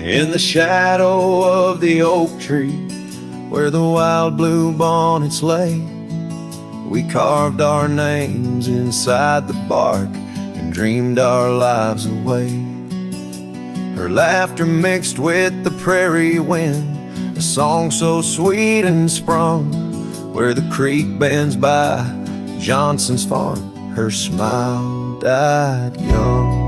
In the shadow of the oak tree, where the wild blue bonnets lay, we carved our names inside the bark and dreamed our lives away. Her laughter mixed with the prairie wind, a song so sweet and sprung, where the creek bends by Johnson's farm. Her smile died young.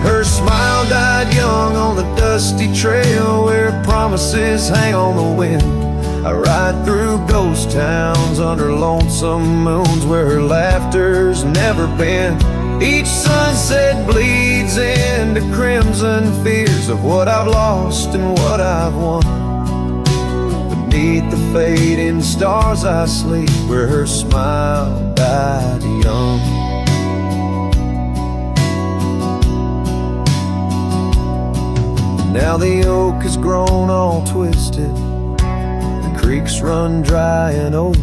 Her smile died young on the dusty trail where promises hang on the wind. I ride through ghost towns under lonesome moons where her laughter's never been. Each sunset bleeds into crimson fears of what I've lost and what I've won. Beneath the fading stars I sleep where her smile died young. Now the oak has grown all twisted, the creeks run dry and old,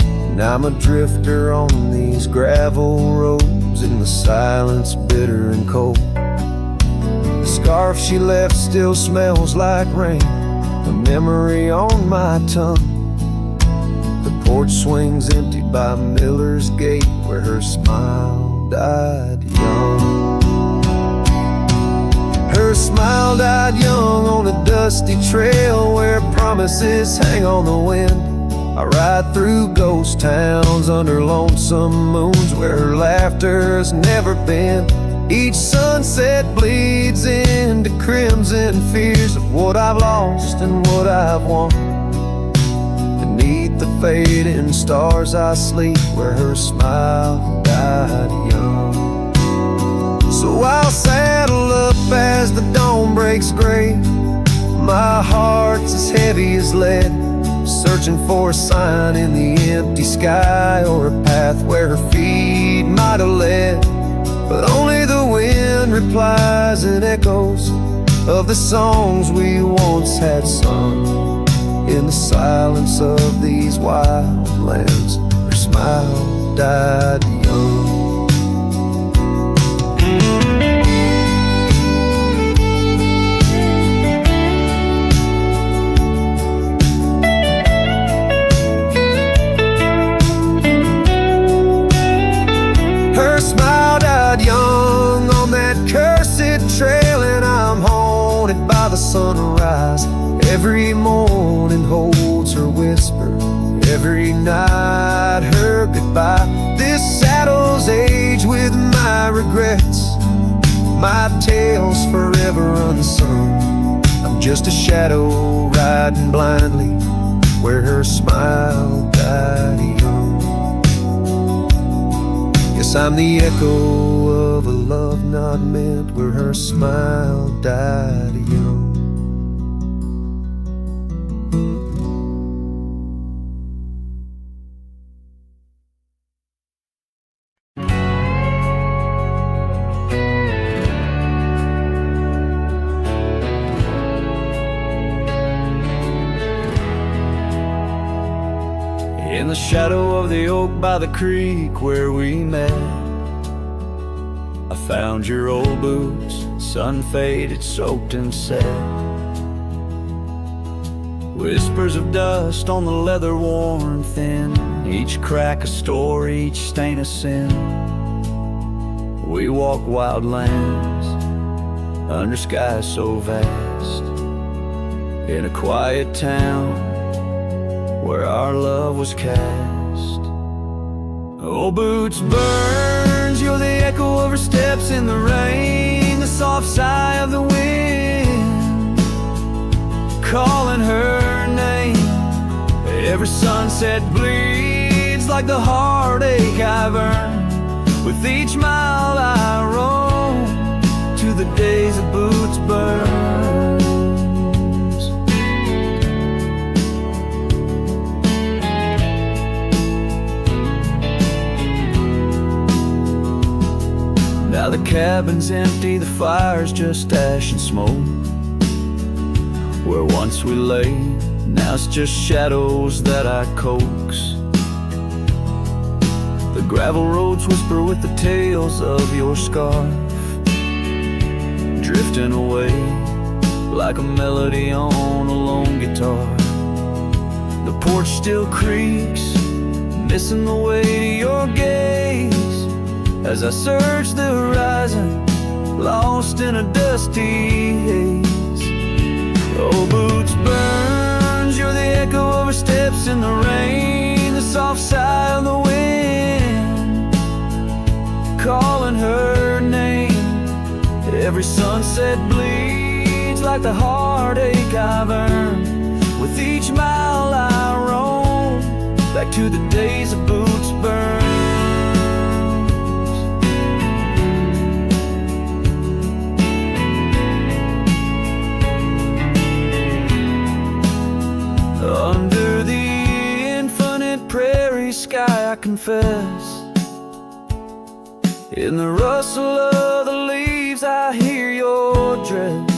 and I'm a drifter on these gravel roads in the silence bitter and cold. The scarf she left still smells like rain, a memory on my tongue. The porch swings emptied by Miller's Gate where her smile died young. Her smile died young on a dusty trail where promises hang on the wind. I ride through ghost towns under lonesome moons where her laughter's never been. Each sunset bleeds into crimson fears of what I've lost and what I've won. Beneath the fading stars I sleep where her smile died young. So I'll saddle up as the dawn breaks gray. My heart's as heavy as lead, searching for a sign in the empty sky or a path where her feet might have led. But only the wind replies in echoes of the songs we once had sung. In the silence of these wild lands, her smile died young. Her smile died young on that cursed trail, and I'm haunted by the sunrise. Every morning holds her whisper, every night her goodbye. This saddle's aged with my regrets, my tale's forever unsung. I'm just a shadow riding blindly where her smile died young. I'm the echo of a love not meant where her smile died young. In the shadow of the oak by the creek where we met, I found your old boots, sun-faded, soaked and set. Whispers of dust on the leather worn thin, each crack a story, each stain a sin. We walk wild lands under skies so vast, in a quiet town where our love was cast. Old boots burns, you're the echo of her steps in the rain, the soft sigh of the wind calling her name. Every sunset bleeds like the heartache I've earned with each mile I roam to the days the boots burn. Now the cabin's empty, the fire's just ash and smoke. Where once we lay, now it's just shadows that I coax. The gravel roads whisper with the tales of your scarf, drifting away like a melody on a lone guitar. The porch still creaks, missing the way to your gaze, as I search the horizon, lost in a dusty haze. Oh, boots burns, you're the echo of her steps in the rain, the soft sigh of the wind calling her name. Every sunset bleeds like the heartache I've earned. With each mile I roam back to the days of boots burns. Under the infinite prairie sky, I confess, in the rustle of the leaves I hear your dress.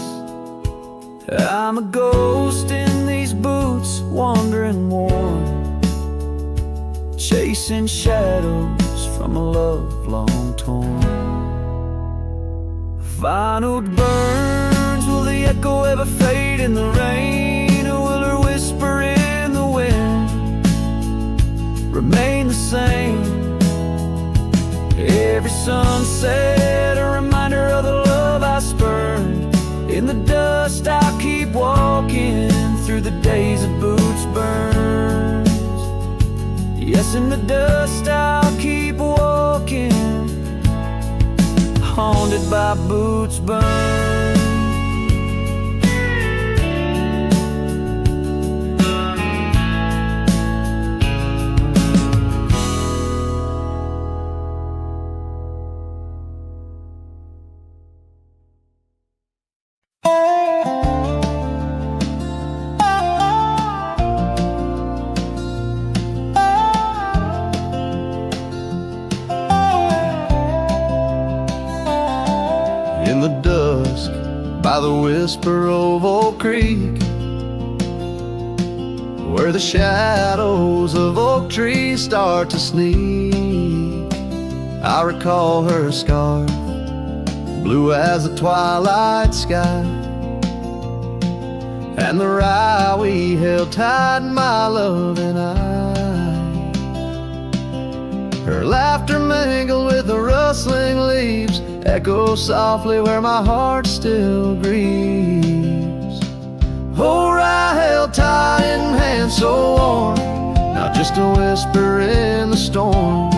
I'm a ghost in these boots, wandering warm, chasing shadows from a love long torn. Vinyl burns, will the echo ever fade in the rain, or will her whisper in the wind remain the same? Every sunset, a reminder of the love I spurned. In the dust I'll keep walking through the days of boots burns. Yes, in the dust I'll keep walking, haunted by boots burns. In the dusk, by the whisper of Oak Creek, where the shadows of oak trees start to sneak, I recall her scarf, blue as the twilight sky, and the rye we held tight, my love and I. Her laughter mingled with the rustling leaves, echoes softly where my heart still grieves. Oh, rye held tight in hands so warm, not just a whisper in the storm.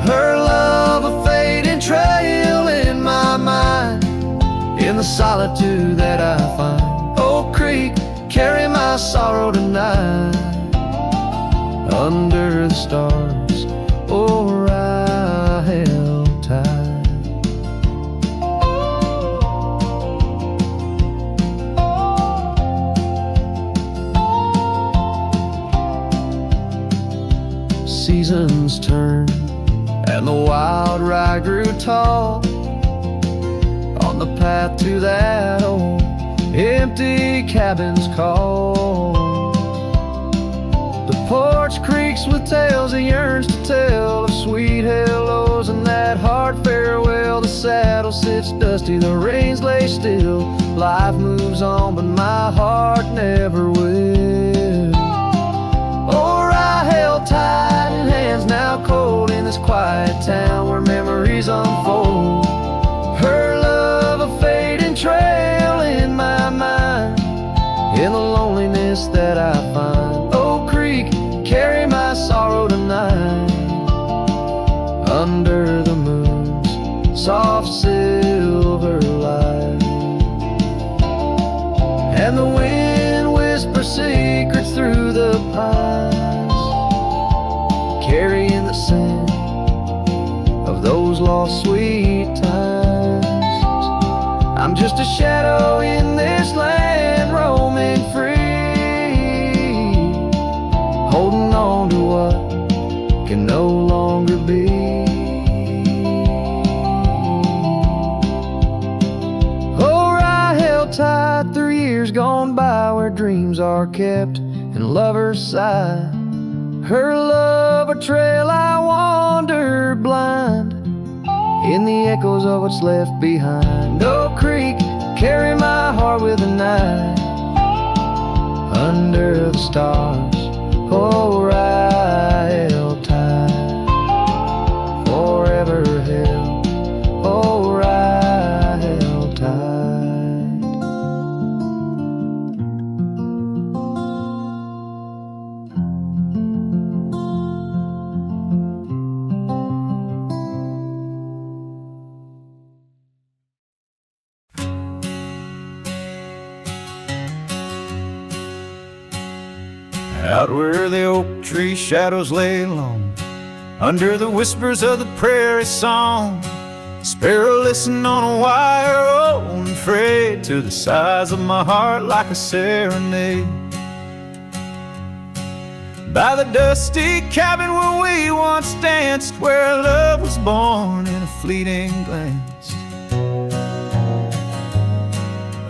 Her love a fading trail in my mind, in the solitude that I find. Oak Creek, carry my sorrow tonight, under the stars, oh, I held tight. Seasons turned, and the wild rye grew tall on the path to that old empty cabin's call. The porch creaks with tales it yearns to tell, of sweet hellos and that hard farewell. The saddle sits dusty, the reins lay still. Life moves on, but my heart never will. Oh, I held tight in hands now cold, in this quiet town where memories unfold. Her love a fading trail in my mind, in the loneliness that I find. Oak Creek, carry my sorrow tonight, under the moon's soft silver light. And the wind whispers secrets through the pines, carrying the scent of those lost sweet times. I'm just a shadow in this land, roaming free, holding on to what can no longer be. Oh, I held tight through years gone by, where dreams are kept and lovers sigh. Her love a trail I wandered blind, in the echoes of what's left behind. Oak Creek, carry my heart with a knife under the stars. Oh, ride held tight, forever held. Oh, ride held tight. Out where the oak tree shadows lay long, under the whispers of the prairie song, sparrow listen on a wire, old and frayed, to the size of my heart like a serenade. By the dusty cabin where we once danced, where love was born in a fleeting glance.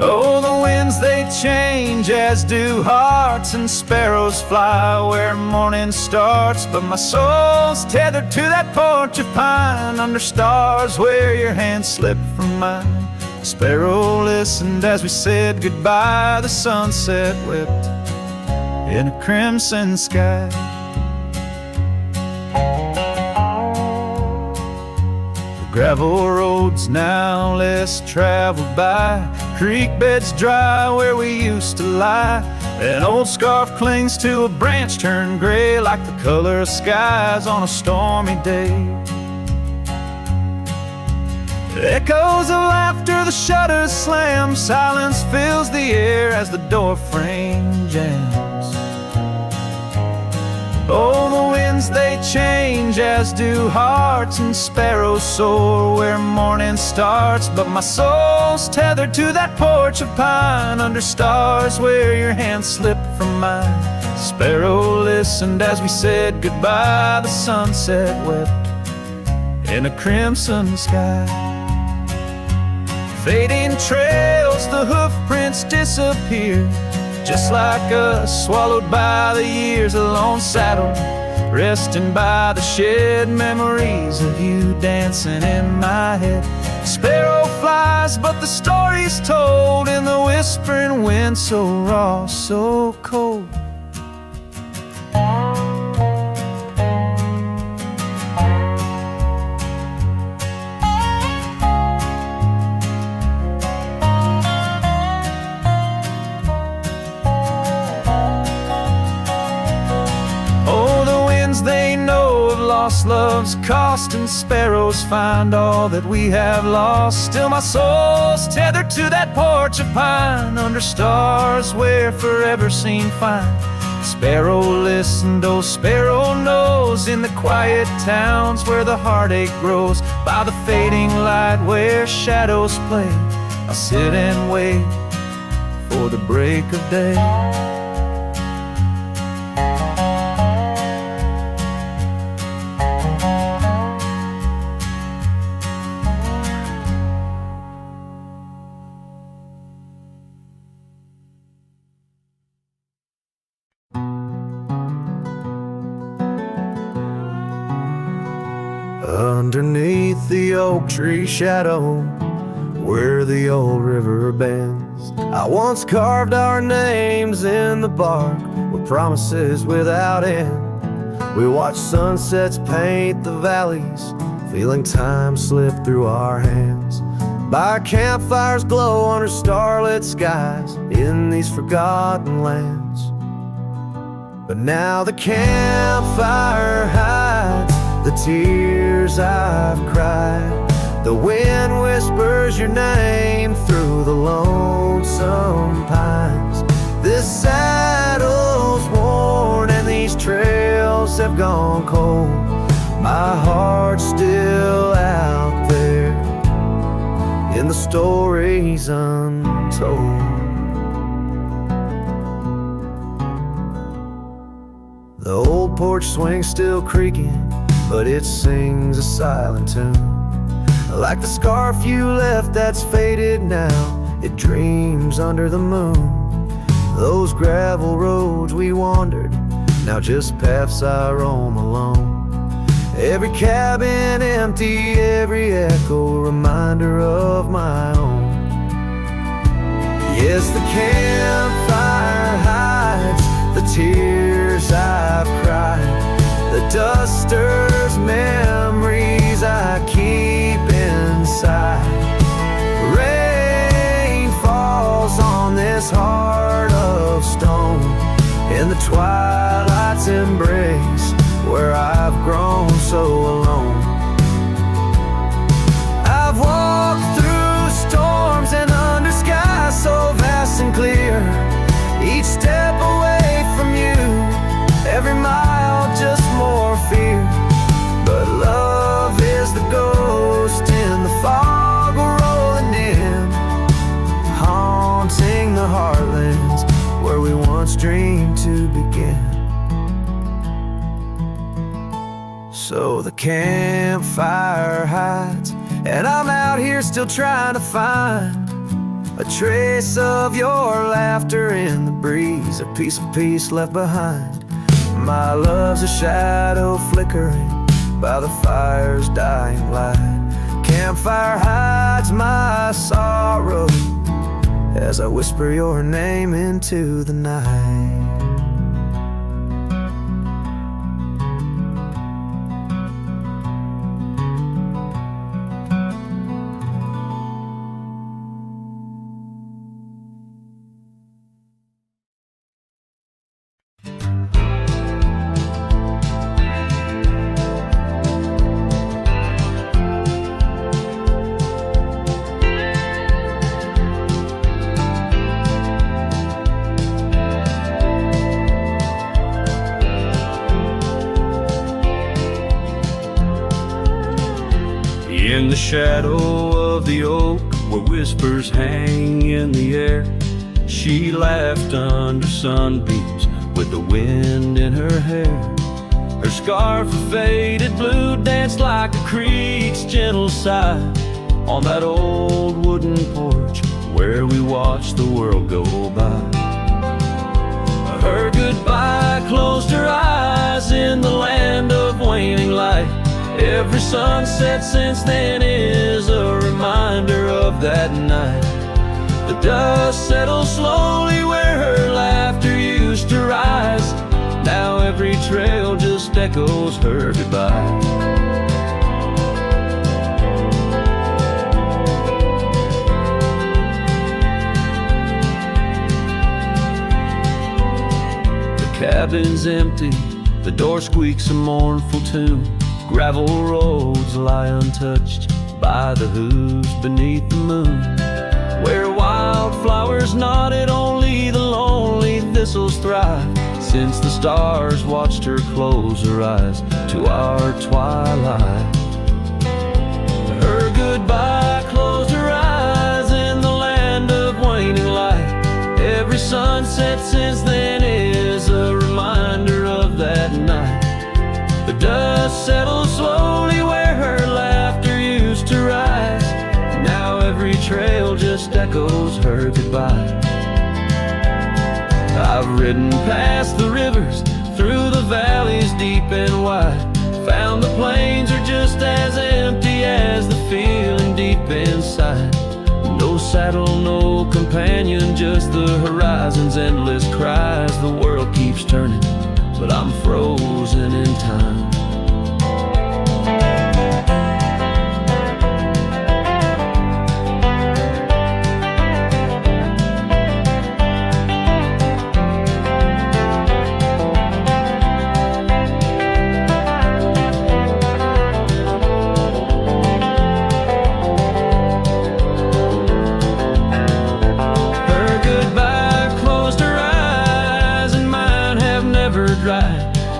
Oh, the winds they change, as do hearts, and sparrows fly where morning starts. But my soul's tethered to that porch of pine, under stars where your hand slipped from mine. Sparrow listened as we said goodbye. The sunset wept in a crimson sky. Gravel roads now less traveled by, creek beds dry where we used to lie. An old scarf clings to a branch turned gray, like the color of skies on a stormy day. Echoes of laughter, the shutters slam, silence fills the air as the door frame jams. Oh, the winds they change, as do hearts, and sparrows soar where morning starts. But my soul's tethered to that porch of pine, under stars where your hand slipped from mine. Sparrow listened as we said goodbye. The sunset wept in a crimson sky. Fading trails, the hoof prints disappear, just like us, swallowed by the years. A lone saddle, resting by the shed, memories of you dancing in my head. Sparrow flies, but the story's told in the whispering wind, so raw, so cold. They know of lost love's cost, and sparrows find all that we have lost. Still my soul's tethered to that porch of pine, under stars where forever seem fine. Sparrow listened, oh sparrow knows, in the quiet towns where the heartache grows. By the fading light where shadows play, I'll sit and wait for the break of day. Underneath the oak tree shadow, where the old river bends, I once carved our names in the bark with promises without end. We watched sunsets paint the valleys, feeling time slip through our hands. By campfires glow under starlit skies in these forgotten lands. But now the campfire hides the tears I've cried. The wind whispers your name through the lonesome pines. This saddle's worn and these trails have gone cold. My heart's still out there in the stories untold. The old porch swing's still creaking, but it sings a silent tune. Like the scarf you left that's faded now, it dreams under the moon. Those gravel roads we wandered, now just paths I roam alone. Every cabin empty, every echo a reminder of my own. Yes, the campfire hides the tears I've cried, the dust stirs memories I keep inside. Rain falls on this heart of stone, in the twilight's embrace where I've grown so alone. I've walked through storms and under skies so vast and clear, each step away from you, every mile just more fear. But love is the ghost in the fog rolling in, haunting the heartlands where we once dreamed to begin. So the campfire hides, and I'm out here still trying to find a trace of your laughter in the breeze, a piece of peace left behind. My love's a shadow flickering by the fire's dying light. Campfire hides my sorrow as I whisper your name into the night. In the shadow of the oak, where whispers hang in the air, she laughed under sunbeams with the wind in her hair. Her scarf of faded blue danced like a creek's gentle sigh on that old wooden porch where we watched the world go by. Her goodbye closed her eyes in the land of waning light. Every sunset since then is a reminder of that night. The dust settles slowly where her laughter used to rise. Now every trail just echoes her goodbye. The cabin's empty, the door squeaks a mournful tune. Gravel roads lie untouched by the hooves beneath the moon. Where wildflowers nodded, only the lonely thistles thrive, since the stars watched her close her eyes to our twilight. Her goodbye closed her eyes in the land of waning light. Every sunset since then is a reminder of that night. The dust settles slowly where her laughter used to rise. Now every trail just echoes her goodbye. I've ridden past the rivers, through the valleys deep and wide, found the plains are just as empty as the feeling deep inside. No saddle, no companion, just the horizon's endless cries. The world keeps turning, but I'm frozen in time.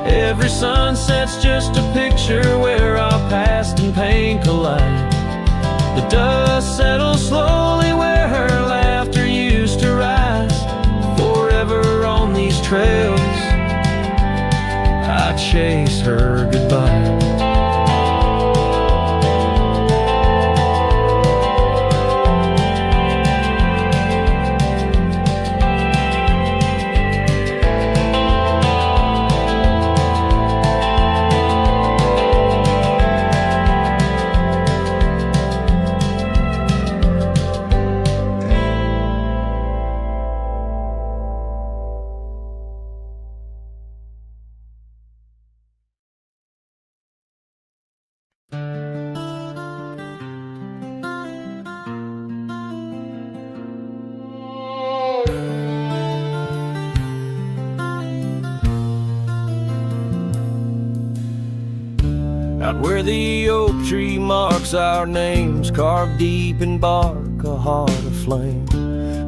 Every sunset's just out where the oak tree marks our names, carved deep in bark, a heart aflame.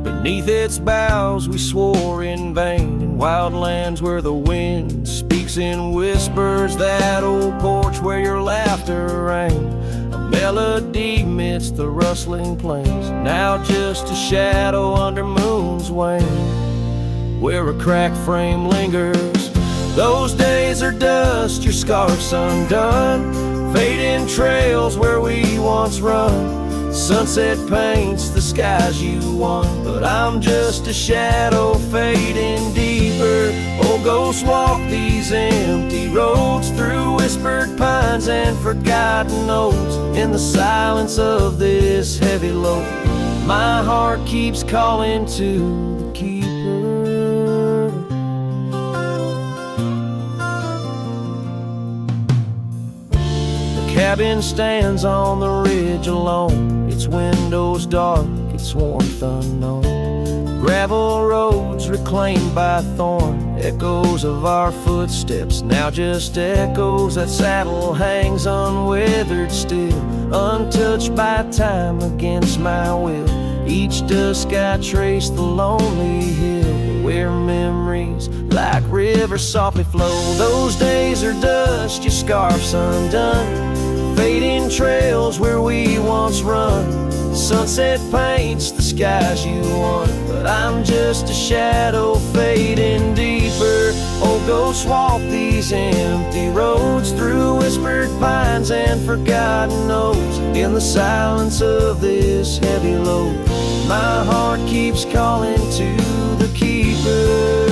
Beneath its boughs we swore in vain, in wild lands where the wind speaks in whispers, that old porch where your laughter rang, a melody midst the rustling plains, now just a shadow under moon's wane, where a cracked frame lingers. Those days are dust, your scarf's undone, fading trails where we once run. Sunset paints the skies you won, but I'm just a shadow fading deeper. Oh, ghosts walk these empty roads through whispered pines and forgotten oaks. In the silence of this heavy load, my heart keeps calling to the keeper. The cabin stands on the ridge alone, its windows dark, its warmth unknown. Gravel roads reclaimed by thorn, echoes of our footsteps, now just echoes. That saddle hangs unweathered still, untouched by time against my will. Each dusk I trace the lonely hill, where memories like rivers softly flow. Those days are dust, your scarf's undone, fading trails where we once run. Sunset paints the skies you won, but I'm just a shadow fading deeper. Oh, ghosts walk these empty roads through whispered pines and forgotten oaks. In the silence of this heavy load, my heart keeps calling to the keeper.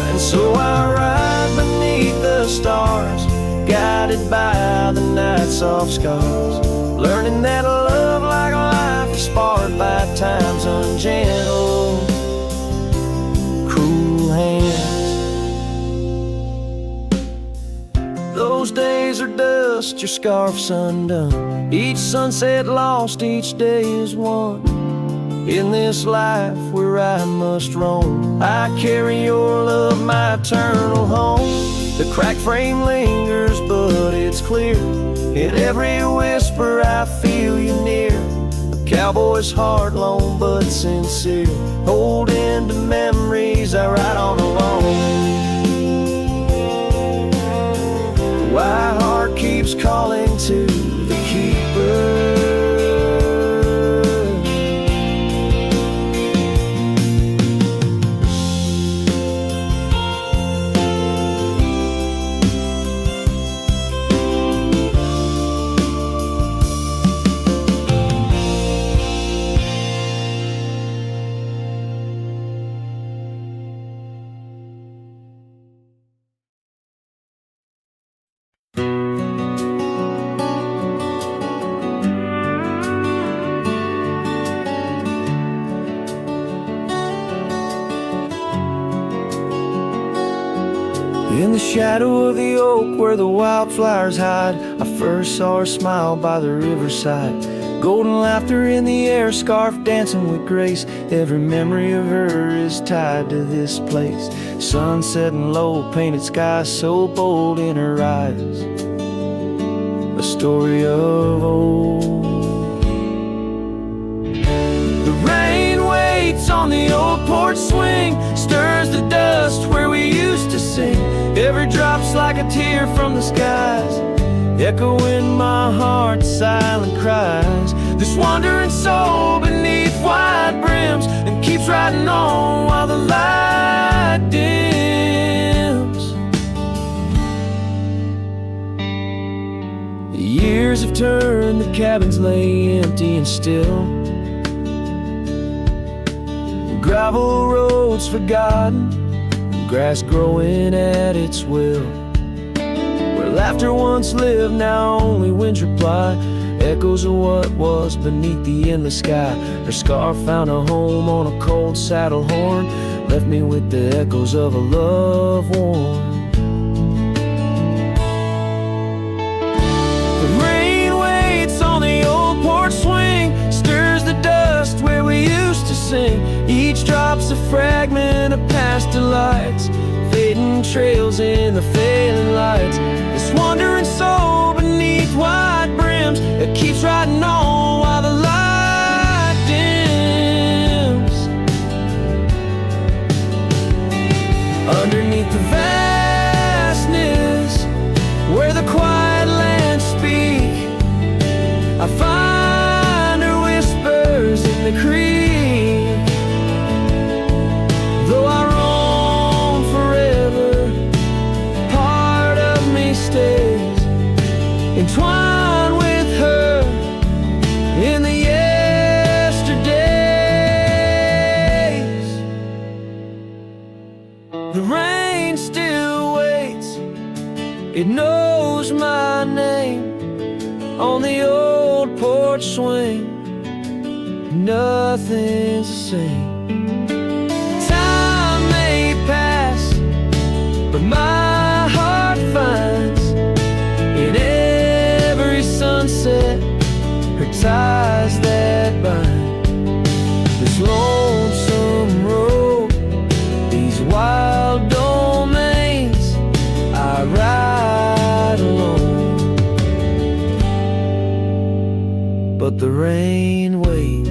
And so I ride beneath the stars, guided by the night's soft scars, learning that love like life is sparred by time's ungentle, cruel hands. Those days are dust, your scarf's undone, each sunset lost, each day is won. In this life where I must roam, I carry your love, my eternal home. The cracked frame lingers, but it's clear, in every whisper I feel you near. A cowboy's heart, lone but sincere, holding to memories I ride on alone. My heart keeps calling to the keeper. In the shadow of the oak where the wildflowers hide, I first saw her smile by the riverside. Golden laughter in the air, scarf dancing with grace. Every memory of her is tied to this place. Sun setting low, painted skies so bold in her eyes. A story of old. The rain waits on the old porch swing, stirs the dust where we used to sing. Every drop's like a tear from the skies, echo in my heart's silent cries. This wandering soul beneath wide brims, and keeps riding on while the light dims. The years have turned, the cabins lay empty and still. Gravel roads forgotten, grass growing at its will. Where laughter once lived, now only winds reply, echoes of what was beneath the endless sky. Her scarf found a home on a cold saddle horn, left me with the echoes of a love worn. The rain waits on the old porch swing, stirs the dust where we used to sing. Each drop's a fragment of past delights, fading trails in the failing lights. This wandering soul entwined with her in the yesterdays. The rain still waits, it knows my name on the old porch swing. Nothing's the same. Time may pass, but my heart finds in every sunset her ties that bind. This lonesome road, these wild domains, I ride alone, but the rain waits.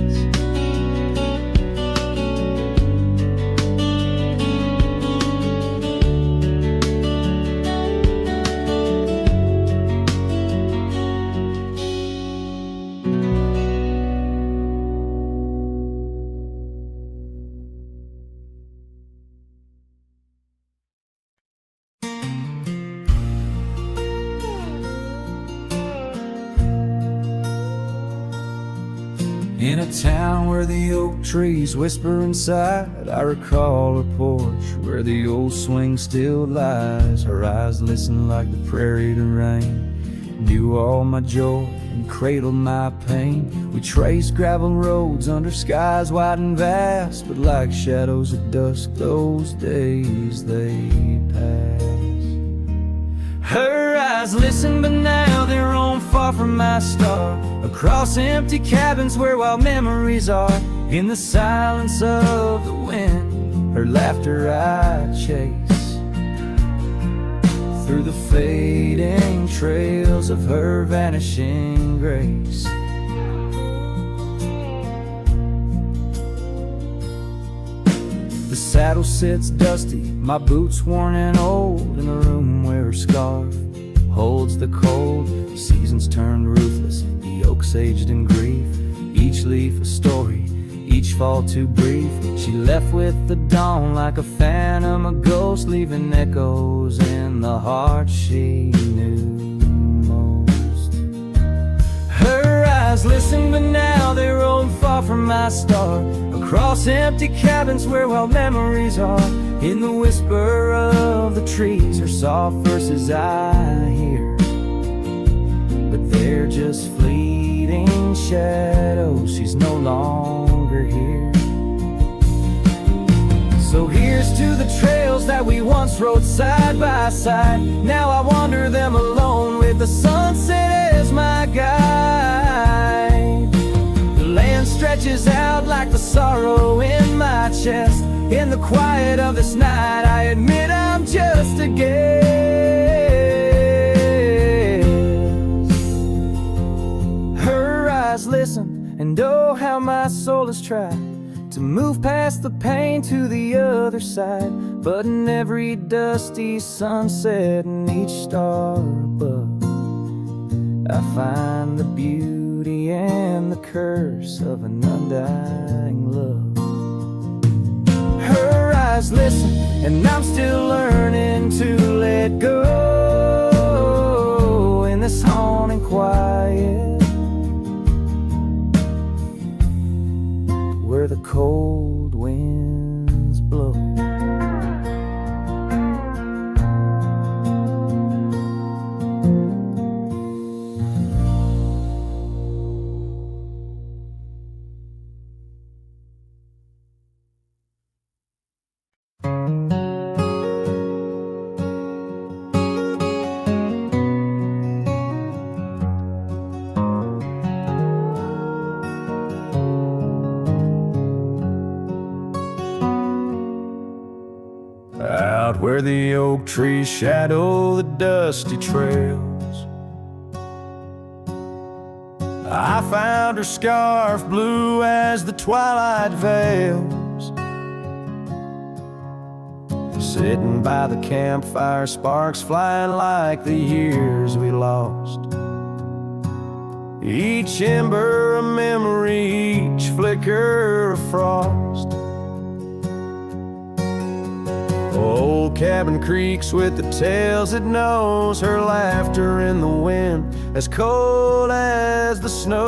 In a town where the oak trees whisper inside, I recall her porch where the old swing still lies. Her eyes listen like the prairie to rain, knew all my joy and cradled my pain. We traced gravel roads under skies wide and vast, but like shadows at dusk, those days they pass. Her eyes listen, but now they're roam far from my star, across empty cabins where wild memories are. In the silence of the wind, her laughter I chase, through the fading trails of her vanishing grace. The saddle sits dusty, my boots worn and old, in a room where her scarf holds the cold. The seasons turned ruthless, the oaks aged in grief, each leaf a story, each fall too brief. She left with the dawn like a phantom, a ghost, leaving echoes in the heart she knew most. Her eyes listen, but now they roam far from my star, across empty cabins where wild memories are. In the whisper of the trees, her soft verses I hear, but they're just fleeting shadows. She's no longer here. So here's to the trails that we once rode side by side. Now I wander them alone with the sunset as my guide. The land stretches out like the sorrow in my chest. In the quiet of this night, I admit I'm just a guest. Her eyes listen, and oh how my soul has tried to move past the pain to the other side. But in every dusty sunset and each star above, I find the beauty and the curse of an undying love. Her eyes listen, and I'm still learning to let go in this haunting quiet, where the cold winds blow. Out where the oak trees shadow the dusty trails, I found her scarf blue as the twilight veils. Sitting by the campfire, sparks flying like the years we lost. Each ember a memory, each flicker a frost. Old cabin creaks with the tales it knows, her laughter in the wind, as cold as the snows.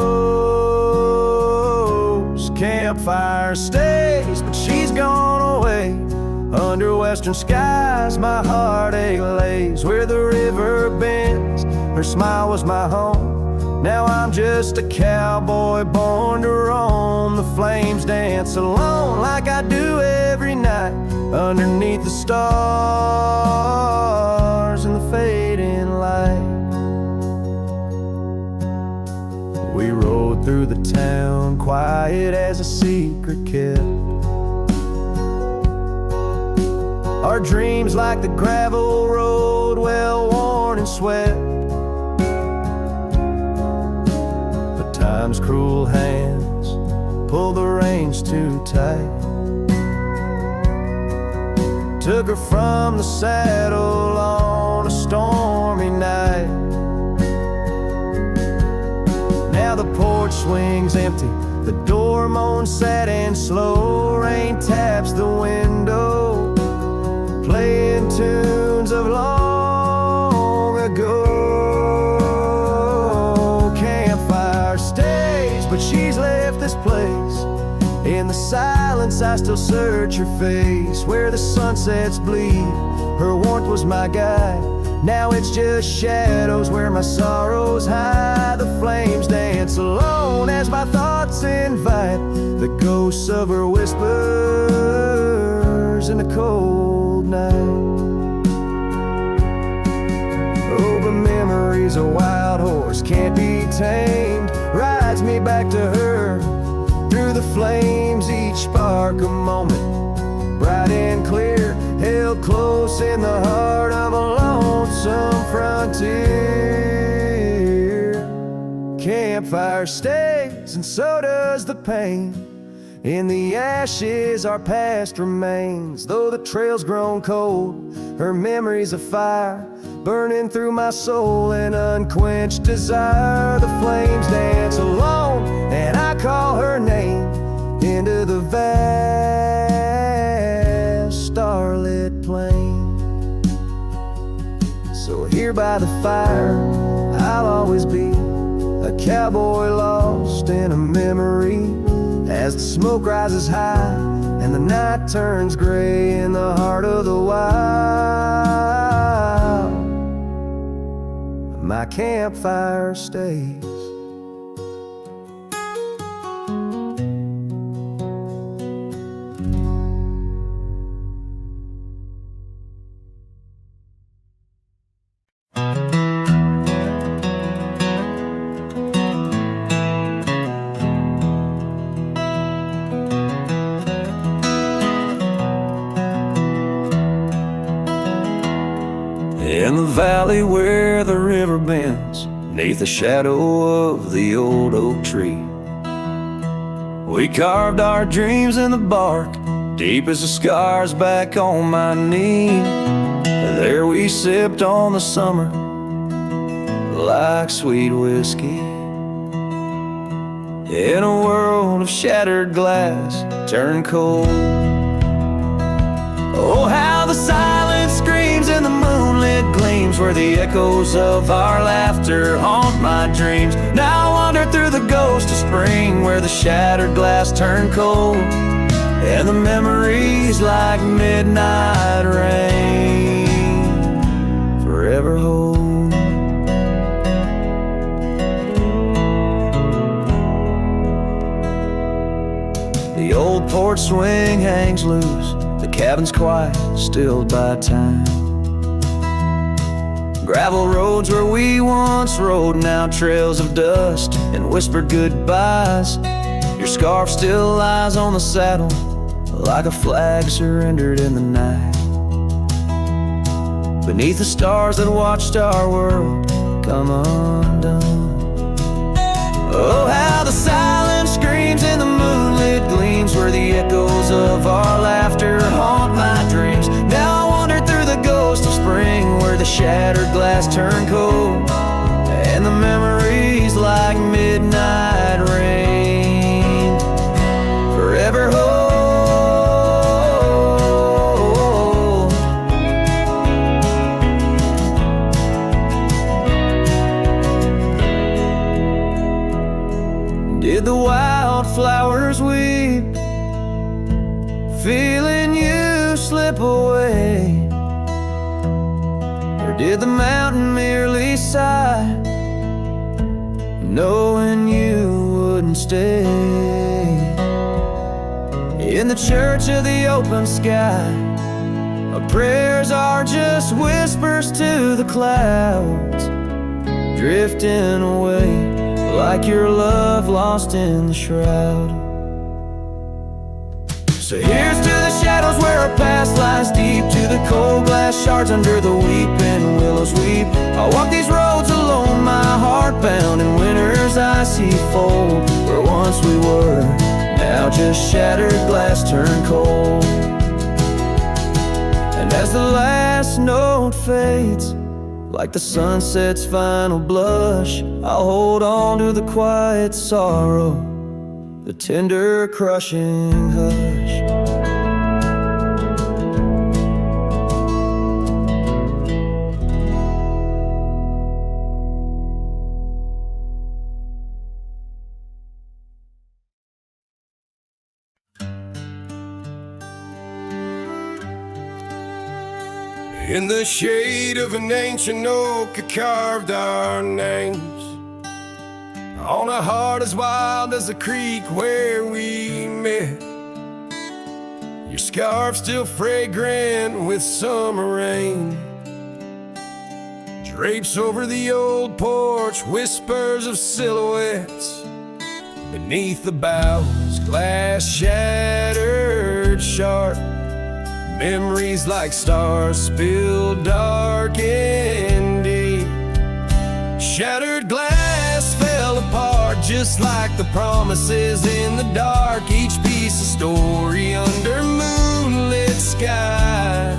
Campfire stays, but she's gone away. Under western skies, my heartache lays. Where the river bends, her smile was my home. Now I'm just a cowboy born to roam. The flames dance alone like I do every night, underneath the stars and the fading light. We rode through the town, quiet as a secret kept. Our dreams like the gravel road, well worn and swept. But time's cruel hands pulled the reins too tight. Took her from the saddle on a stormy night. Now the porch swings empty, the door moans sad and slow. Rain taps the window, playing tunes of long ago. Campfire stays, but she's left this place. In the silence I still search her face. Where the sunsets bleed, her warmth was my guide. Now it's just shadows where my sorrows hide. The flames dance alone as my thoughts invite the ghosts of her whispers in the cold night. Oh, but memory's a wild horse, can't be tamed. Rides me back to her through the flames, each spark a moment, bright and clear, held close in the heart of a lonesome frontier. Campfire stays, and so does the pain. In the ashes our past remains. Though the trail's grown cold, her memory's a fire, burning through my soul an unquenched desire. The flames dance alone, and I call her name into the vast starlit plain. So here by the fire I'll always be, a cowboy lost in a memory. As the smoke rises high and the night turns gray in the heart of the wild, my campfire stays. In the valley where the river bends, neath the shadow of the old oak tree, we carved our dreams in the bark, deep as the scars back on my knee. There we sipped on the summer like sweet whiskey. In a world of shattered glass turned cold. Oh, how the silence screams and the moonlit gleams, where the echoes of our laughter haunt my dreams. Now I wander through the ghost of spring, where the shattered glass turned cold, and the memories like midnight rain forever hold. The old porch swing hangs loose, the cabin's quiet, stilled by time. Gravel roads where we once rode, now trails of dust and whispered goodbyes. Your scarf still lies on the saddle, like a flag surrendered in the night, beneath the stars that watched our world come undone. Oh, how the silence screams and the moonlit gleams, where the echoes of our laughter haunt my dreams. Now I wander through the ghost of spring, where the shattered glass turned cold, and the memories like midnight rain forever hold. wildflowers weep, feeling you slip away? Or did the mountain merely sigh, knowing you wouldn't stay? In the church of the open sky, our prayers are just whispers to the clouds, drifting away like your love lost in the shroud. So here's to the shadows where our past lies deep, to the cold glass shards under the weeping willows weep. I walk these roads alone, my heart bound in winter's icy fold, where once we were, now just shattered glass turned cold. And as the last note fades, like the sunset's final blush, I'll hold on to the quiet sorrow, the tender crushing hush. In the shade of an ancient oak, I carved our names on a heart as wild as the creek where we met. Your scarf still fragrant with summer rain drapes over the old porch, whispers of silhouettes beneath the boughs, glass shattered sharp. Memories like stars spilled dark and deep. Shattered glass fell apart just like the promises in the dark. Each piece a story under moonlit skies.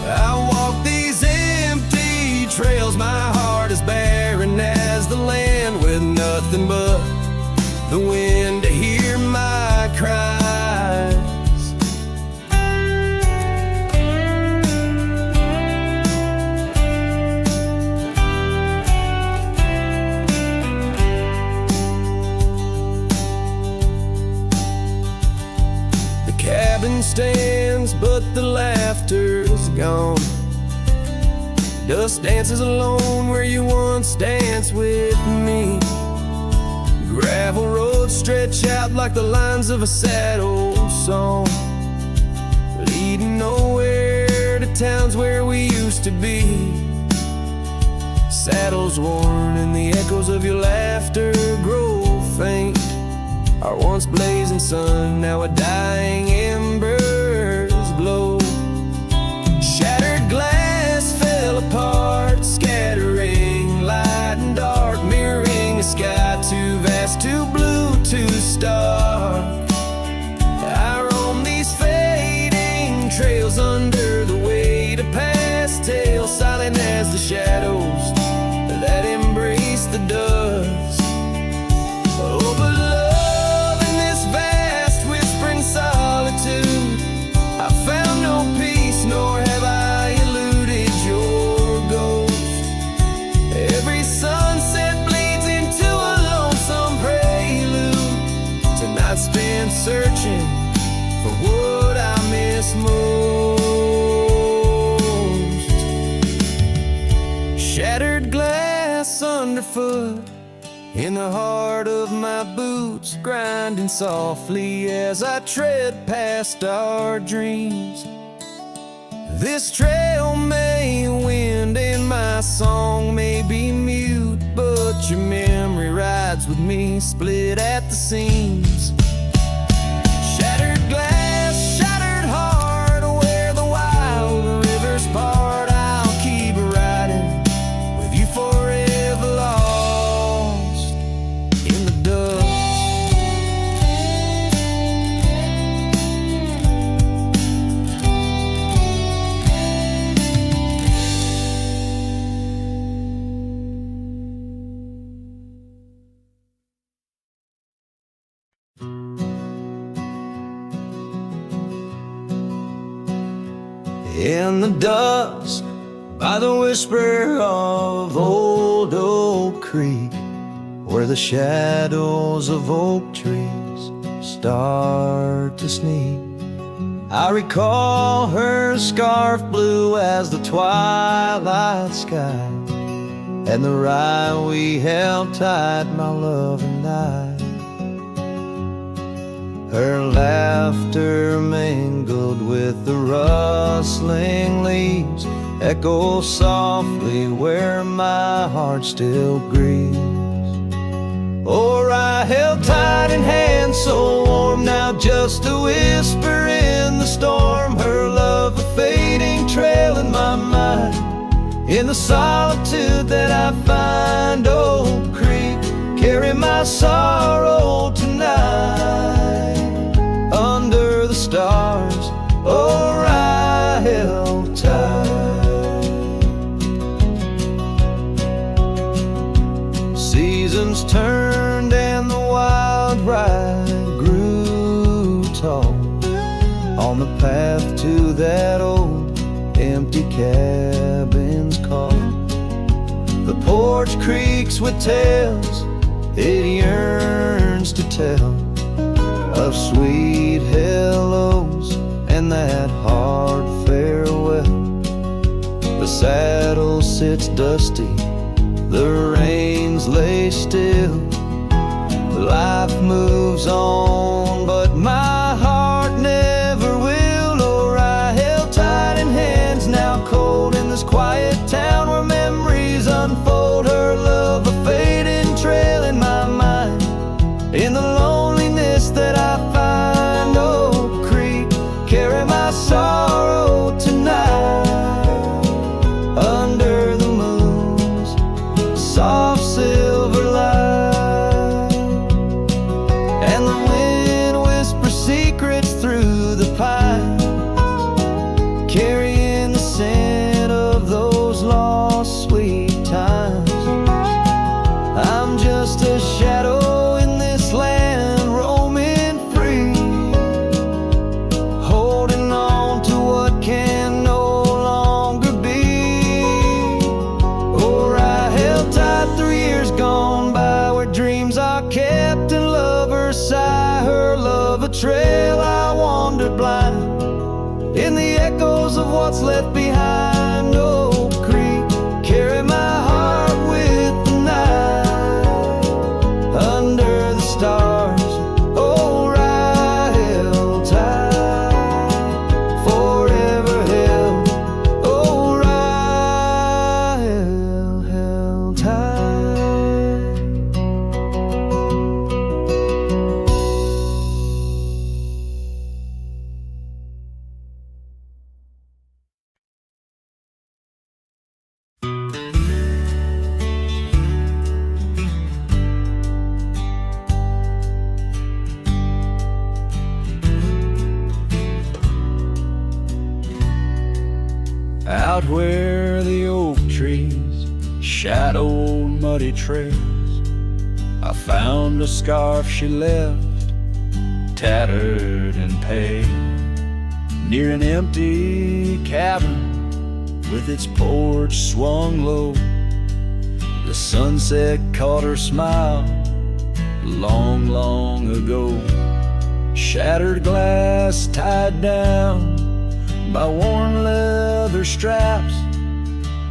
I walk these empty trails, my heart is barren as the land, with nothing but the wind to hear my cries. Cabin stands, but the laughter's gone. Dust dances alone where you once danced with me. Gravel roads stretch out like the lines of a sad old song, leading nowhere to towns where we used to be. Saddles worn and the echoes of your laughter grow faint. Our once blazing sun, now a dying embers glow. Shattered glass fell apart, scattering light and dark, mirroring a sky too vast, too blue, too stark. I roam these fading trails under the weight of past tales, silent as the shadows that embrace the dust. Oh, but I found no peace, nor have I eluded your ghost. Every sunset bleeds into a lonesome prelude to nights spent searching for what I miss most. Shattered glass underfoot, in the heart of my boots, grinding softly as I tread past our dreams. This trail may wind and my song may be mute, but your memory rides with me, split at the seams. Shattered glass, shattered heart, where the wild rivers part, I'll keep riding with you forever lost in the dust. In the dust, by the whisper of old Oak Creek, where the shadows of oak trees start to sneak. I recall her scarf blue as the twilight sky, and the rye we held tight, my love and I. Her laughter mingled with the rustling leaves, echo softly where my heart still grieves. Or I held tight in hands so warm, now just a whisper in the storm. Her love a fading trail in my mind, in the solitude that I find. Old Creek, carry my sorrow tonight. Under the stars, or I held tight. Seasons turned and the wild rye grew tall on the path to that old empty cabin's call. The porch creaks with tales it yearns to tell, of sweet hellos and that hard farewell. The saddle sits dusty, the reins lay still. Life moves on, but my heart never will. Or I held tight in hands, now cold in this quiet town where memories unfold. Her love a fading trail in my mind, in the loneliness that I find. Oak Creek, carry my sorrow tonight. Under the moon's soft silver light, and the wind whispers secrets through the pine, carrying the scent of those lost sweet times. I'm just a shadow in this land, roaming free, holding on to what can no longer be. Or I held tight 3 years gone by, where dreams are kept and lovers sigh. Her love a trail I wandered blind, in the echoes of what's left behind. Oak Creek, carry my heart with the night. Under the stars, oh, I held tight, forever held, oh, I held tight. Out where the oak trees shadowed muddy trails, I found a scarf she left, tattered and pale, near an empty cabin with its porch swung low. The sunset caught her smile long, long ago. Shattered glass tied down by worn leather straps,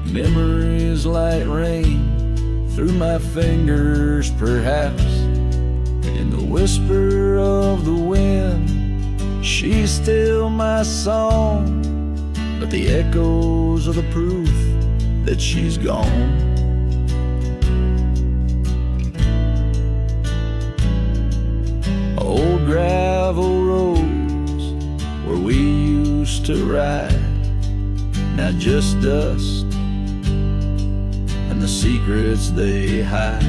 memories like rain through my fingers perhaps. In the whisper of the wind, she's still my song, but the echoes are the proof that she's gone. Old gravel roads where we used to ride, now just dust and the secrets they hide.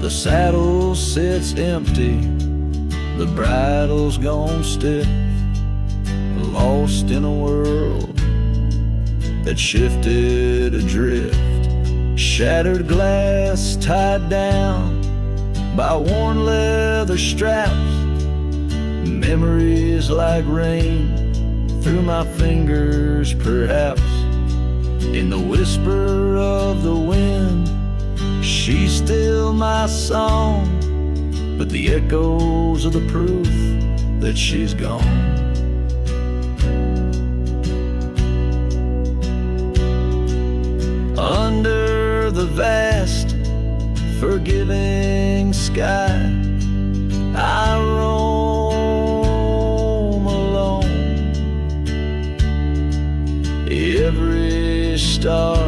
The saddle sits empty, the bridle's gone stiff, lost in a world that shifted adrift. Shattered glass tied down by worn leather straps, memories like rain through my fingers perhaps. In the whisper of the wind, She's still my song, but the echoes are the proof that she's gone. Under the vast, forgiving sky, I roam alone. Every star,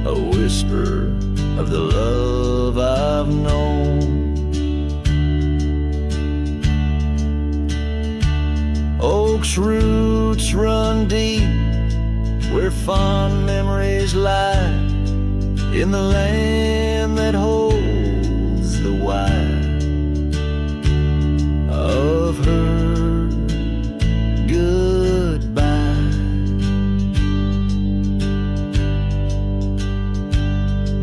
a whisper of the love I've known. Oak's roots run deep where fond memories lie, in the land that holds the why of her goodbye.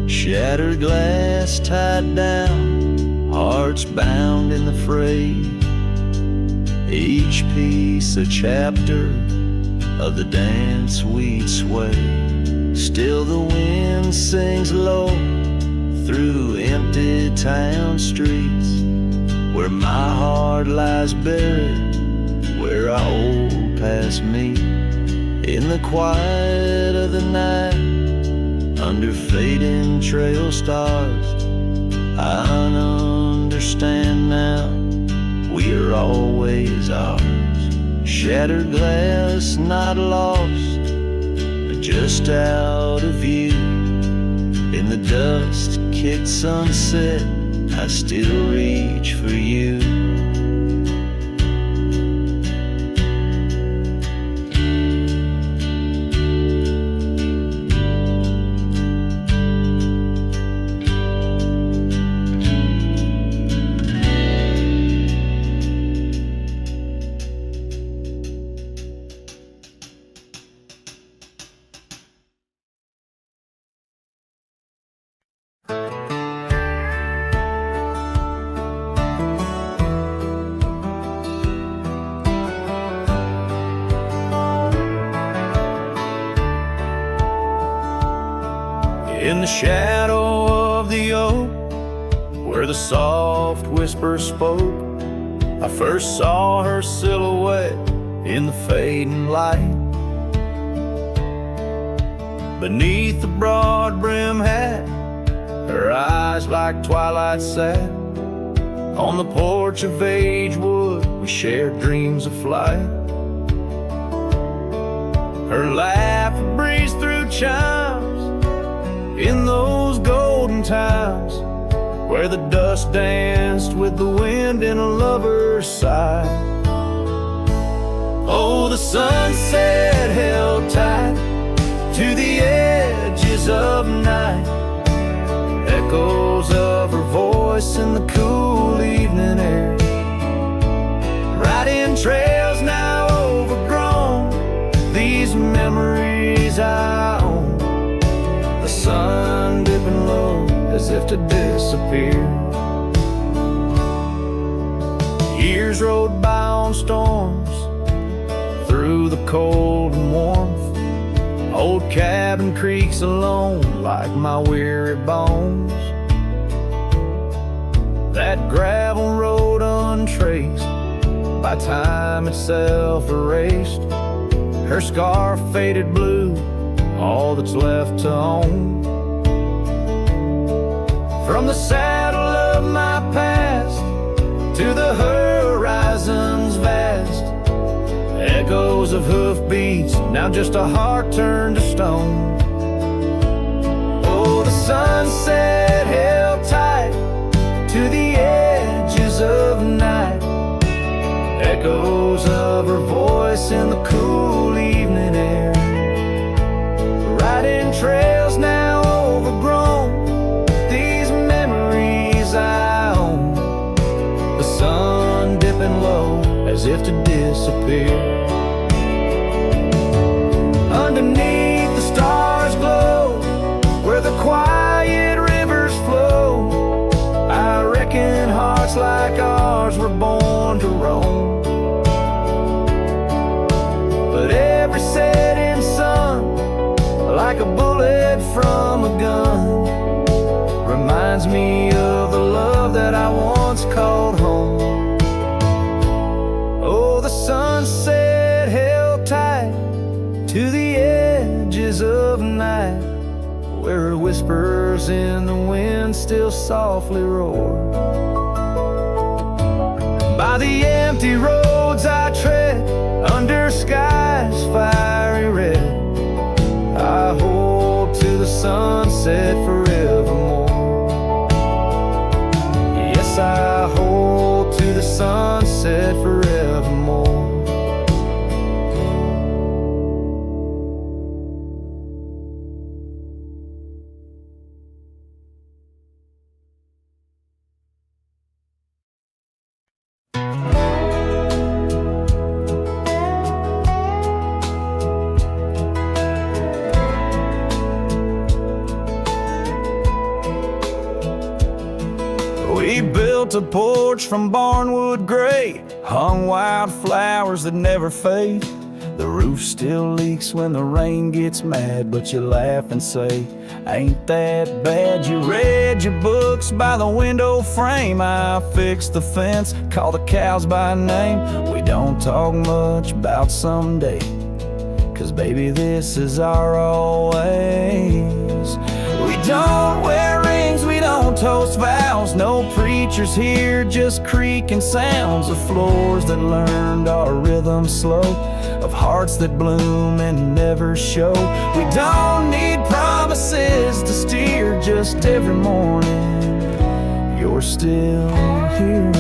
Shattered glass tied down, hearts bound in the fray, each piece a chapter of the dance we'd sway. Still the wind sings low through empty town streets, where my heart lies buried, where our old past meet. In the quiet of the night, under fading trail stars, I understand now, we are always ours. Shattered glass not lost, but just out of view. In the dust-kicked sunset, I still reach for you. In the shadow of the oak, where the soft whisper spoke, I first saw her silhouette in the fading light. Beneath the broad brim hat, her eyes like twilight sat. On the porch of Agewood, we shared dreams of flight. Her laugh breezed through chimes in those golden times, where the dust danced with the wind in a lover's sigh. Oh, the sunset held tight to the edges of night, echoes of her voice in the cool evening air, riding trails now overgrown, these memories I own. The sun dipping low as if to disappear. Years rode by on storms, through the cold and warmth. Old cabin creaks alone like my weary bones. That gravel road untraced, by time itself erased. Her scarf faded blue, all that's left to own. From the saddle of my past to the horizons vast, echoes of hoofbeats, now just a heart turned to stone. Oh, the sunset held tight to the edges of night, echoes of her voice in the cool evening air, riding trails now overgrown, these memories I own. The sun dipping low as if to disappear. Underneath the stars glow, where the quiet rivers flow, I reckon hearts like ours were born to roam. But every setting sun, like a bullet from a gun, reminds me of the love that I once called home. Oh, the sunset held tight to the edges of night, where whispers in the wind still softly roar. By the empty roads I tread, under skies fiery red, I hold to the sunset forevermore. Yes, I hold to the sunset forevermore. We built a porch from barnwood gray, hung wildflowers that never fade. The roof still leaks when the rain gets mad, but you laugh and say, ain't that bad? You read your books by the window frame. I fixed the fence, call the cows by name. We don't talk much about someday, 'cause baby, this is our always. We don't wear rings, we don't toast vows. No preachers here, just creaking sounds of floors that learned our rhythm slow, of hearts that bloom and never show. We don't need promises to steer, just every morning you're still here.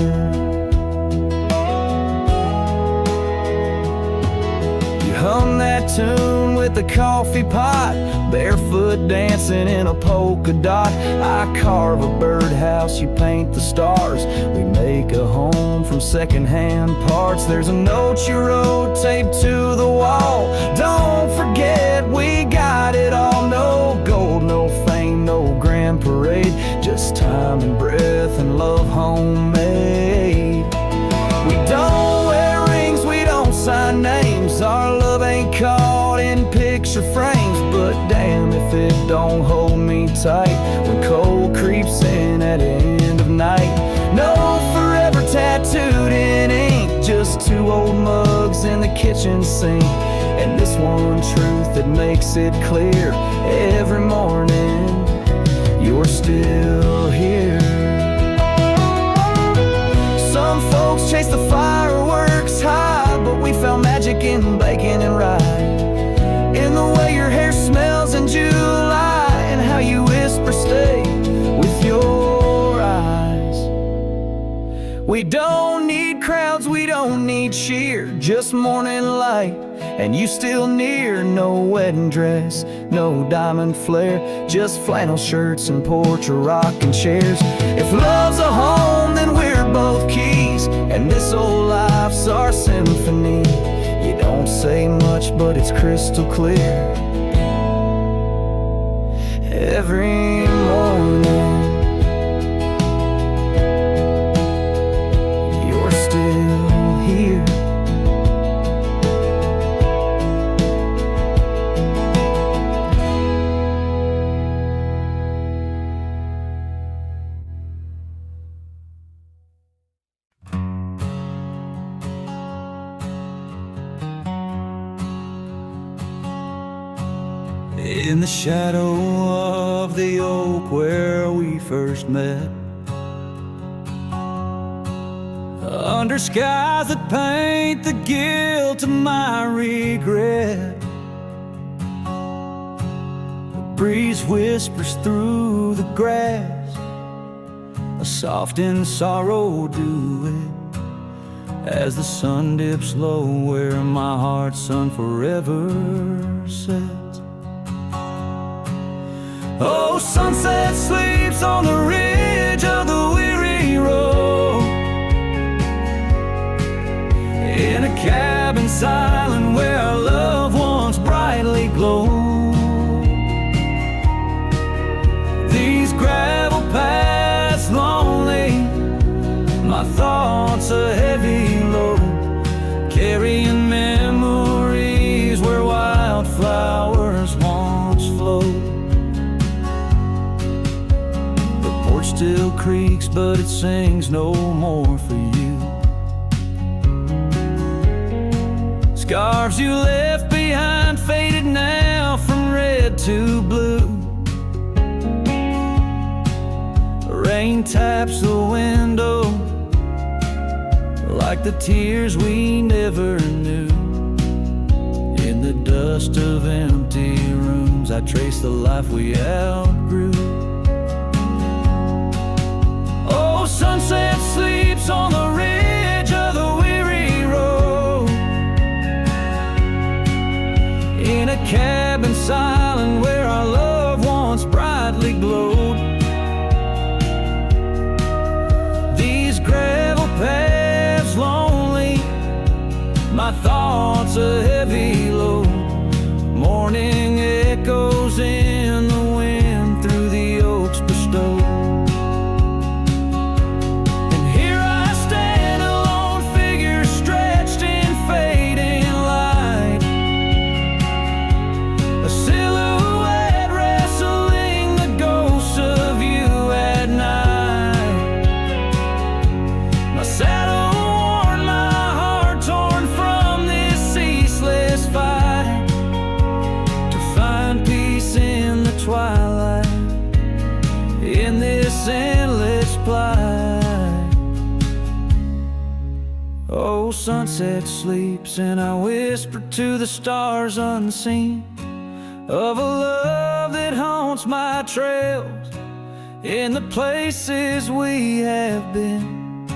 You hum that tune with the coffee pot, barefoot dancing in a polka dot. I carve a birdhouse, you paint the stars. We make a home from secondhand parts. There's a note you wrote taped to the wall. Don't forget we got it all. No gold, no fame, no grand parade, just time and breath and love homemade. We don't wear rings, we don't sign names. Our love ain't caught in picture frames, but damn if it don't hold me tight when cold creeps in at the end of night. No forever tattooed in ink, just two old mugs in the kitchen sink, and this one truth that makes it clear every morning you're still here. Some folks chase the fireworks high, but we found magic in bacon and rye, in the way your hair smells in July, and how you whisper stay with your eyes. We don't need crowds, we don't need cheer, just morning light and you still near. No wedding dress, no diamond flare, just flannel shirts and porch or rocking chairs. If love's a home, then we're both keys, and this old life's our symphony. You don't say much, but it's crystal clear every morning you're still here. In the shadow of the oak where we first met, under skies that paint the guilt of my regret, the breeze whispers through the grass, a soft and sorrow duet, as the sun dips low where my heart's sun forever sets. Oh, sunset sleeps on the ridge of the weary road, in a cabin silent where our love once brightly glowed. These gravel paths lonely, my thoughts a heavy load, carrying memories where wildflowers once flowed. still creaks, but it sings no more for you. Scarves you left behind faded now from red to blue. Rain taps the window like the tears we never knew. In the dust of empty rooms, I trace the life we outgrew. Oh, sunset sleeps on the ridge of the weary road, in a cabin silent where our love once brightly glowed. These gravel paths lonely, my thoughts a heavy load. Morning echoes in the wind through the oaks bestowed. And here I stand, a lone figure stretched in fading light, a silhouette wrestling the ghosts of you at night. My saddle worn, my heart torn from this ceaseless fight, to find peace in the twilight, in this endless plight. Oh, sunset sleeps and I whisper to the stars unseen of a love that haunts my trails in the places we have been.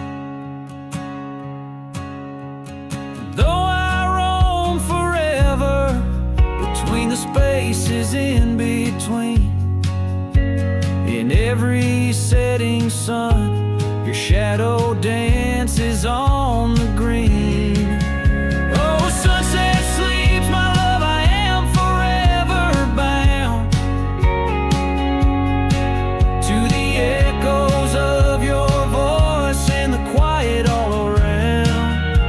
Though I roam forever between the spaces in between, in every setting sun, your shadow dances on the green. Oh, sunset sleeps, my love, I am forever bound to the echoes of your voice and the quiet all around.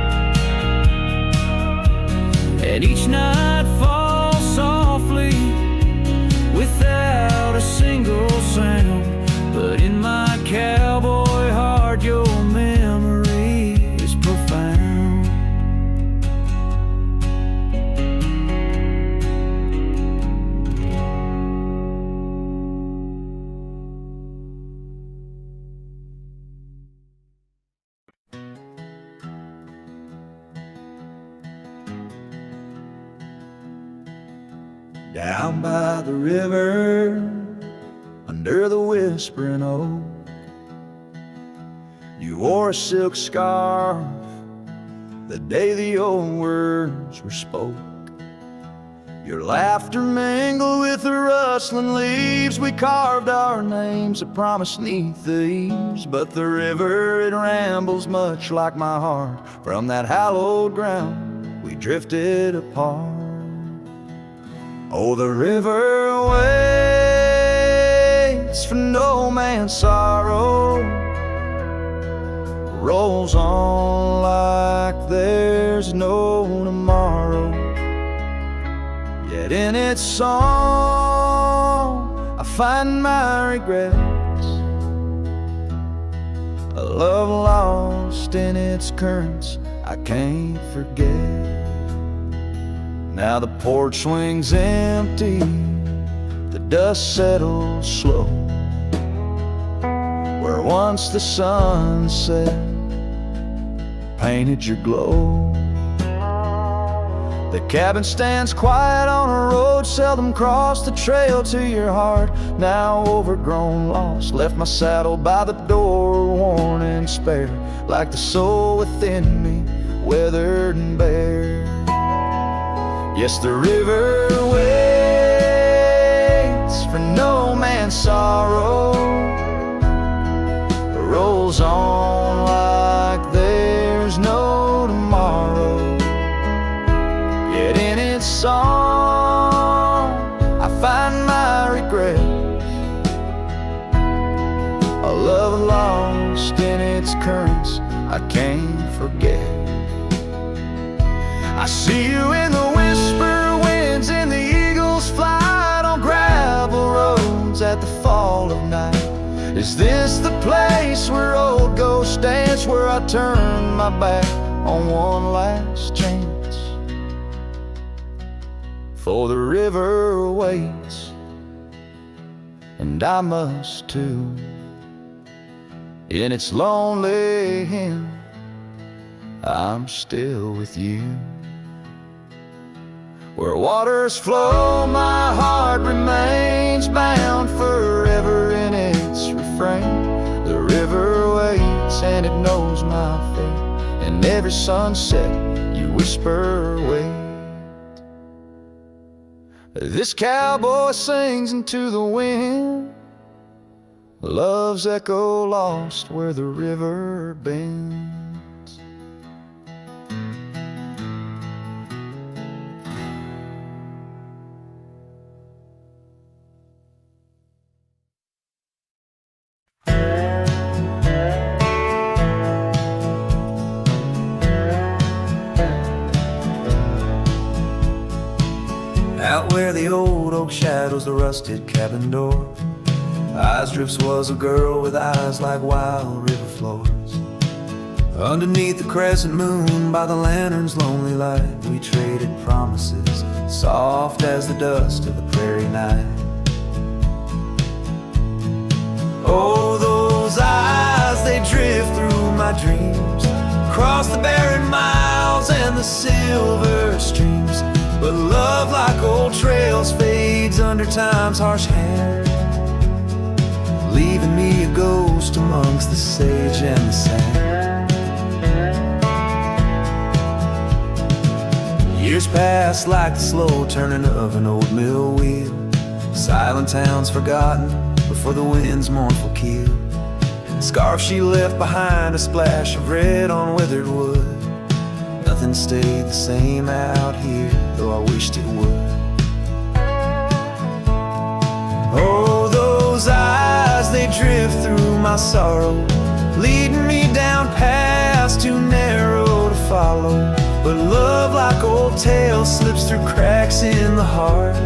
And each night falls softly without a single sound, but in my cowboy heart your memory is profound. Down by the river, under the whispering oak, you wore a silk scarf the day the old words were spoke. Your laughter mingled with the rustling leaves. We carved our names that promised 'neath the eaves. But the river, it rambles much like my heart. From that hallowed ground we drifted apart. Oh, the river waits for no man's sorrow, rolls on like there's no tomorrow. Yet in its song I find my regrets, a love lost in its currents I can't forget. Now the porch swings empty, the dust settles slow, where once the sunset painted your glow. The cabin stands quiet on a road seldom crossed, the trail to your heart now overgrown, lost. Left my saddle by the door, worn and spare, like the soul within me, weathered and bare. Yes, the river waits for no man's sorrow, rolls on like there's no tomorrow. Yet in its song I find my regrets, a love lost in its currents I can't forget. I see you in the whisper winds, in the eagle's flight, on gravel roads at the fall of night. Is this the place where old ghosts dance, where I turn my back on one last chance? For the river waits, and I must too. In its lonely hymn, I'm still with you. Where waters flow, my heart remains bound forever in its refrain. The river waits and it knows my fate, and every sunset you whisper wait. This cowboy sings into the wind, love's echo lost where the river bends. Out where the old oak shadows the rusted cabin door, Eyes Drifts was a girl with eyes like wild river floors. Underneath the crescent moon, by the lantern's lonely light, we traded promises, soft as the dust of the prairie night. Oh, those eyes, they drift through my dreams, across the barren miles and the silver streams. But love, like old trails, fades under time's harsh hand, leaving me a ghost amongst the sage and the sand. Years pass like the slow turning of an old mill wheel, silent towns forgotten before the wind's mournful keel. Scarf she left behind, a splash of red on withered wood. Nothing stayed the same out here, though I wished it would. Oh, those eyes, they drift through my sorrow, leading me down paths too narrow to follow. But love, like old tales, slips through cracks in the heart,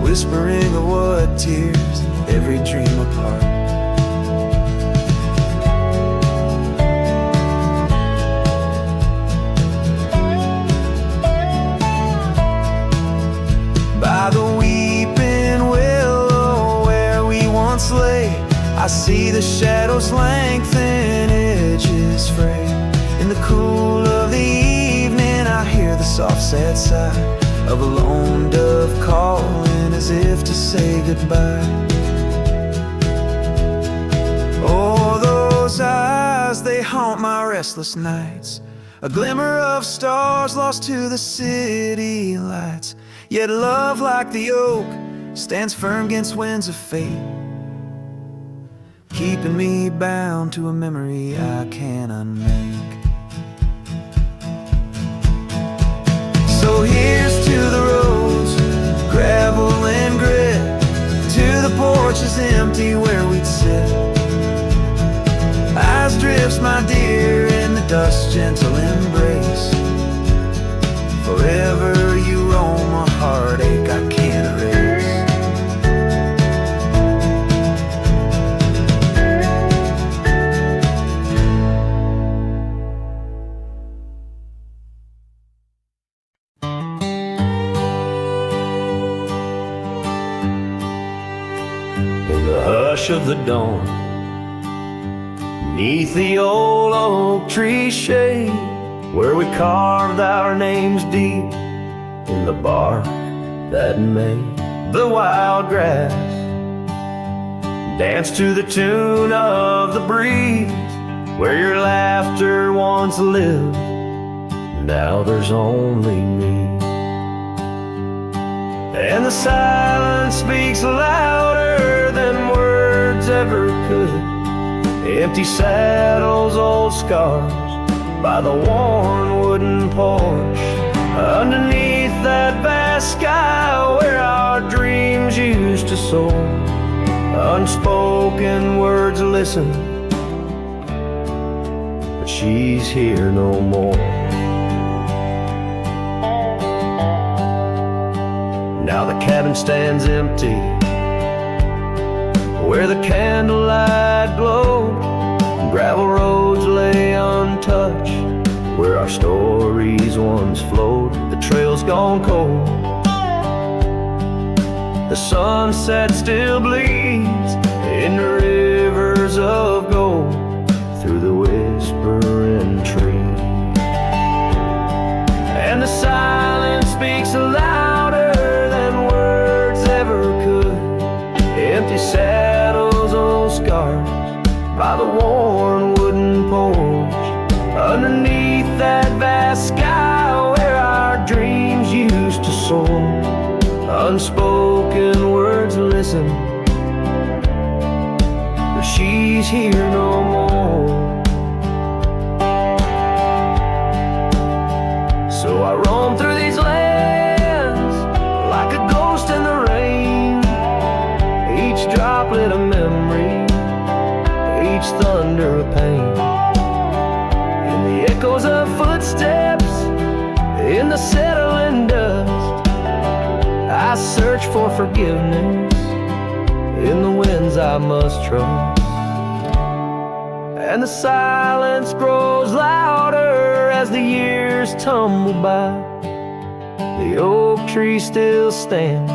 whispering of what tears every dream apart. By the weeping willow where we once lay, I see the shadows lengthen, edges fray. In the cool of the evening, I hear the soft sad sigh of a lone dove calling as if to say goodbye. Oh, those eyes, they haunt my restless nights, a glimmer of stars lost to the city lights. Yet love, like the oak, stands firm against winds of fate, keeping me bound to a memory I can't unmake. So here's to the roads, gravel and grit, to the porches empty where we'd sit. Eyes Drifts, my dear, in the dust's gentle embrace. Forever you roam a heartache I can't erase. In the hush of the dawn, 'neath the old oak tree shade, where we carved our names deep in the bark that made the wild grass dance to the tune of the breeze, where your laughter once lived, now there's only me. And the silence speaks louder than words ever could. Empty saddles, old scars by the worn wooden porch, underneath that vast sky where our dreams used to soar. Unspoken words listen, but she's here no more. Now the cabin stands empty where the candlelight glowed. Gravel roads lay untouched, where our stories once flowed. The trail's gone cold, the sunset still bleeds in the rivers of gold through the whispering trees. And the silence speaks louder than words ever could. Empty saddles, old scars by the worn wooden porch, underneath that vast sky where our dreams used to soar. Unspoken words listen, but she's here no more. So I roam through these lands like a ghost in the rain, each droplet a memory, each thunder a pain. In the echoes of footsteps, in the settling dust, I search for forgiveness in the winds I must trust. And the silence grows louder as the years tumble by. The oak tree still stands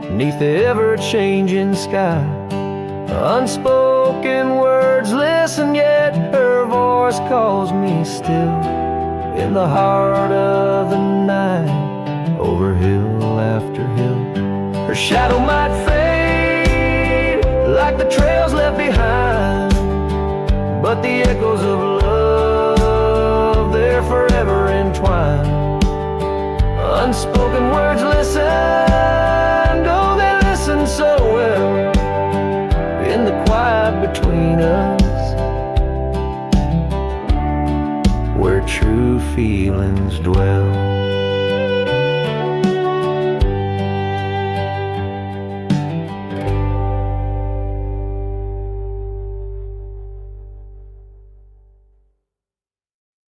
beneath the ever-changing sky. Unspoken words listen, yet her voice calls me still. In the heart of the night, over hill after hill, her shadow might fade like the trails left behind, but the echoes of love, they're forever entwined. Unspoken words listen, oh, they listen so well. In the quiet between us, where true feelings dwell.